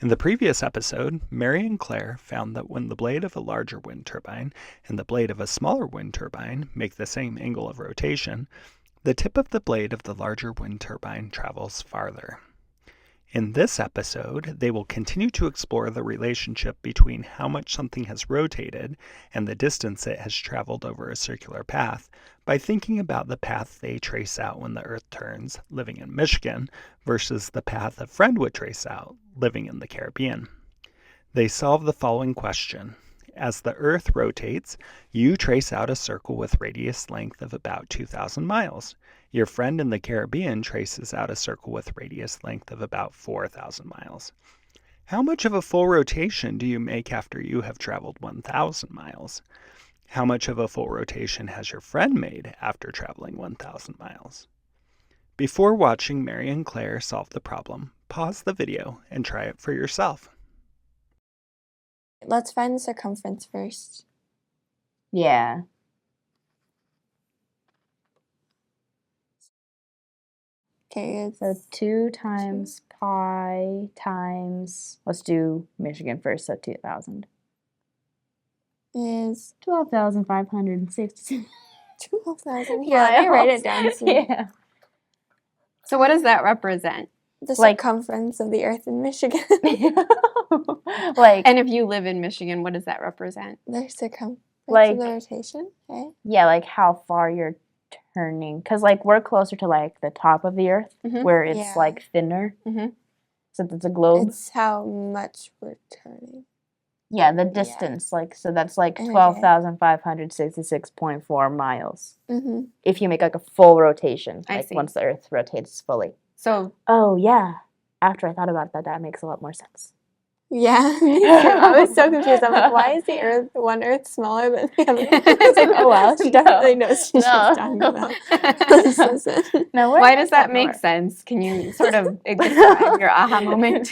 In the previous episode, Mary and Claire found that when the blade of a larger wind turbine and the blade of a smaller wind turbine make the same angle of rotation, the tip of the blade of the larger wind turbine travels farther. In this episode, they will continue to explore the relationship between how much something has rotated and the distance it has traveled over a circular path by thinking about the path they trace out when the Earth turns, living in Michigan, versus the path a friend would trace out, living in the Caribbean. They solve the following question. As the Earth rotates, you trace out a circle with radius length of about 2,000 miles. Your friend in the Caribbean traces out a circle with radius length of about 4,000 miles. How much of a full rotation do you make after you have traveled 1,000 miles? How much of a full rotation has your friend made after traveling 1,000 miles? Before watching Mary and Claire solve the problem, pause the video and try it for yourself. Let's find the circumference first. Yeah. Okay, So 2 times pi times, let's do Michigan first, so 2,000. is 12,560. 12,000. Yeah, let me write it down. So Yeah. So what does that represent? the Like- circumference of the Earth in Michigan. Like, And if you live in Michigan, what does that represent? The circumference Like- of the rotation. Okay. yeah, like how far you're turning. Because, like, we're closer to, like, the top of the Earth, Mhm. where it's, Yeah. like, thinner. Mhm. Since it's a globe. It's how much we're turning. Yeah, the distance, like, so that's like Okay. 12,566.4 miles. Mm-hmm. If you make like a full rotation, I like see. once the Earth rotates fully. So Oh yeah. After I thought about that, that makes a lot more sense. Yeah, me too. I was so confused. I'm like, why is the Earth one Earth smaller than the other? It's like, oh wow, she definitely knows what she's No. talking about. Let's listen. Now, why does that make sense? Can you sort of describe your aha moment?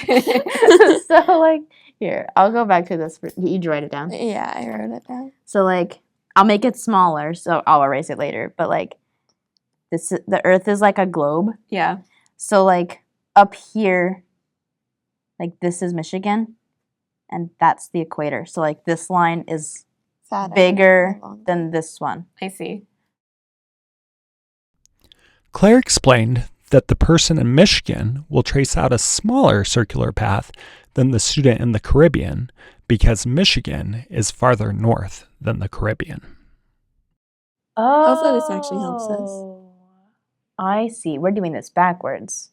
So like, here, I'll go back to this. You write it down. Yeah, I wrote it down. So like, I'll make it smaller, so I'll erase it later. But like, the Earth is like a globe. Yeah. So like up here, like this is Michigan, and that's the equator. So like this line is Fatter bigger and longer. than this one. I see. Claire explained that the person in Michigan will trace out a smaller circular path than the student in the Caribbean because Michigan is farther north than the Caribbean. Oh. Hopefully this actually helps us. I see. We're doing this backwards.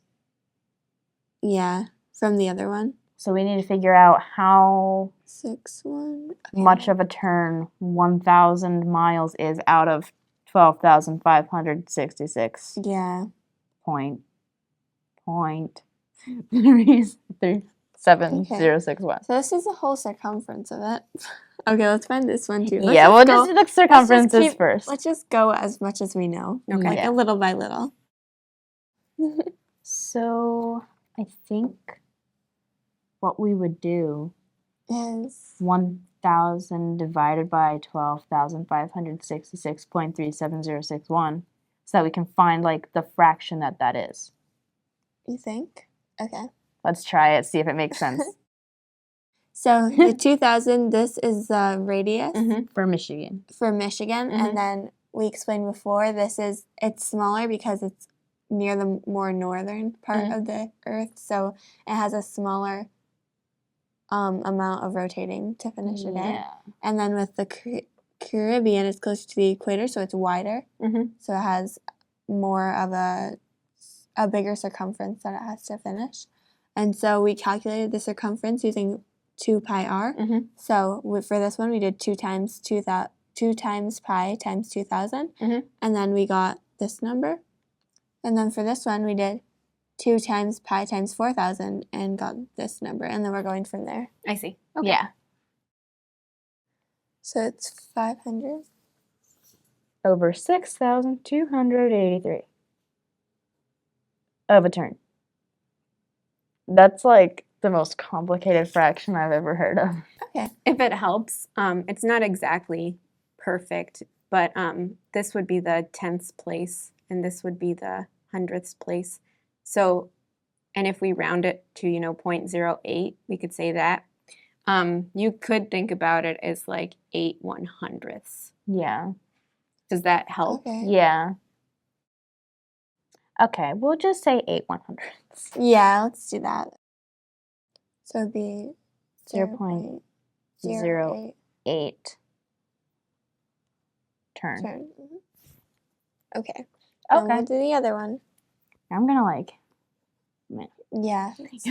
Yeah, from the other one. So we need to figure out how 6-1. much of a turn 1,000 miles is out of 12,566. Yeah. Point 37061. So this is the whole circumference of it. Okay, let's find this one too. Yeah, we'll just do the circumferences keep- first. Let's just go as much as we know. Okay. Like a little by little. So I think what we would do, Is 1,000 divided by 12,566.37061, so that we can find like the fraction that is. you think? Okay. Let's try it, see if it makes sense. So the 2,000, this is the radius For Michigan. for Michigan, and then we explained before it's smaller because it's near the more northern part of the Earth, so it has a smaller amount of rotating to finish it in. And then with the Caribbean, it's closer to the equator, so it's wider. So it has more of a bigger circumference that it has to finish. And so we calculated the circumference using 2 pi r. So for this one, we did 2 times pi times 2,000. And then we got this number. And then for this one, we did 2 times pi times 4,000 and got this number. And then we're going from there. I see. Okay. Yeah. So it's 500. Over 6,283 of a turn. That's like the most complicated fraction I've ever heard of. Okay. If it helps, it's not exactly perfect, but this would be the 10th place and this would be the 100th place. So And if we round it to, 0.08, we could say that. You could think about it as like 8/100ths. Yeah. Does that help? Okay. Yeah. Okay, we'll just say 8/100ths. Yeah, let's do that. So it'd be 0.08 0.08 turn. turn. Okay. And Okay. we'll do the other one. I'm gonna Yeah. this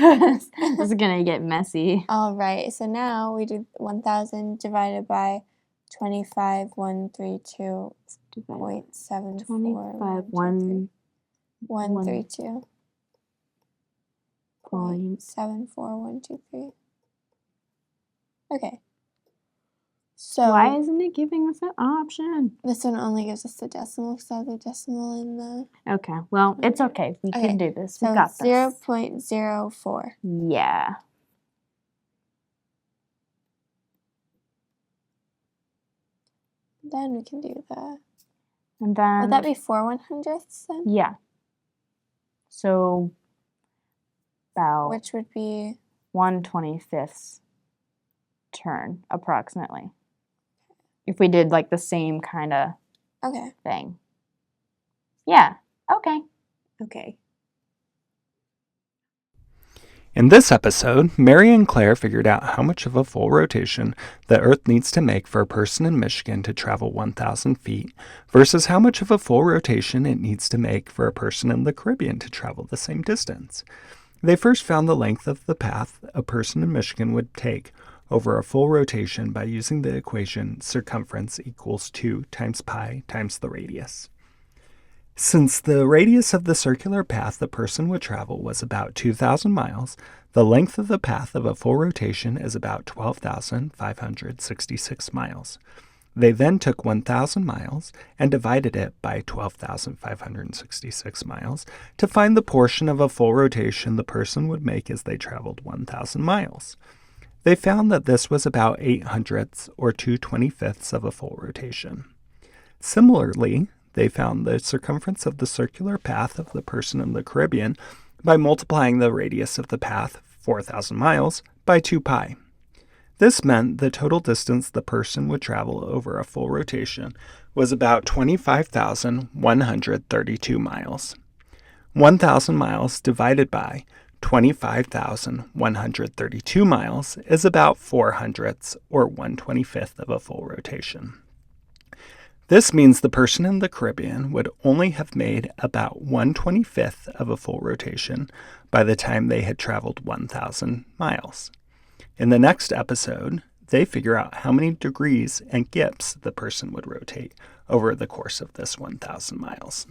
is gonna get messy. All right. So now we do 1,000 divided by 25,132.74. 132. 0.74123. Okay. So Why isn't it giving us an option? this one only gives us the decimal because I have the decimal in the. Okay, well, it's okay. We Okay, can do this. We So got this. 0.04. Yeah. Then we can do the. And then Would that be 4/100ths then? yeah. So about Which would be 1/25th turn, approximately. If we did like the same kind of okay. thing. Yeah. Okay. Okay. In this episode, Mary and Claire figured out how much of a full rotation the Earth needs to make for a person in Michigan to travel 1,000 feet versus how much of a full rotation it needs to make for a person in the Caribbean to travel the same distance. They first found the length of the path a person in Michigan would take over a full rotation by using the equation circumference equals 2 times pi times the radius. Since the radius of the circular path the person would travel was about 2,000 miles, the length of the path of a full rotation is about 12,566 miles. They then took 1,000 miles and divided it by 12,566 miles to find the portion of a full rotation the person would make as they traveled 1,000 miles. They found that this was about 8/100ths or 2/25ths of a full rotation. Similarly, they found the circumference of the circular path of the person in the Caribbean by multiplying the radius of the path, 4,000 miles, by 2 pi. This meant the total distance the person would travel over a full rotation was about 25,132 miles. 1,000 miles divided by 25,132 miles is about 4/100ths or 1/25th of a full rotation. This means the person in the Caribbean would only have made about 1/25th of a full rotation by the time they had traveled 1,000 miles. In the next episode, they figure out how many degrees and gips the person would rotate over the course of this 1,000 miles.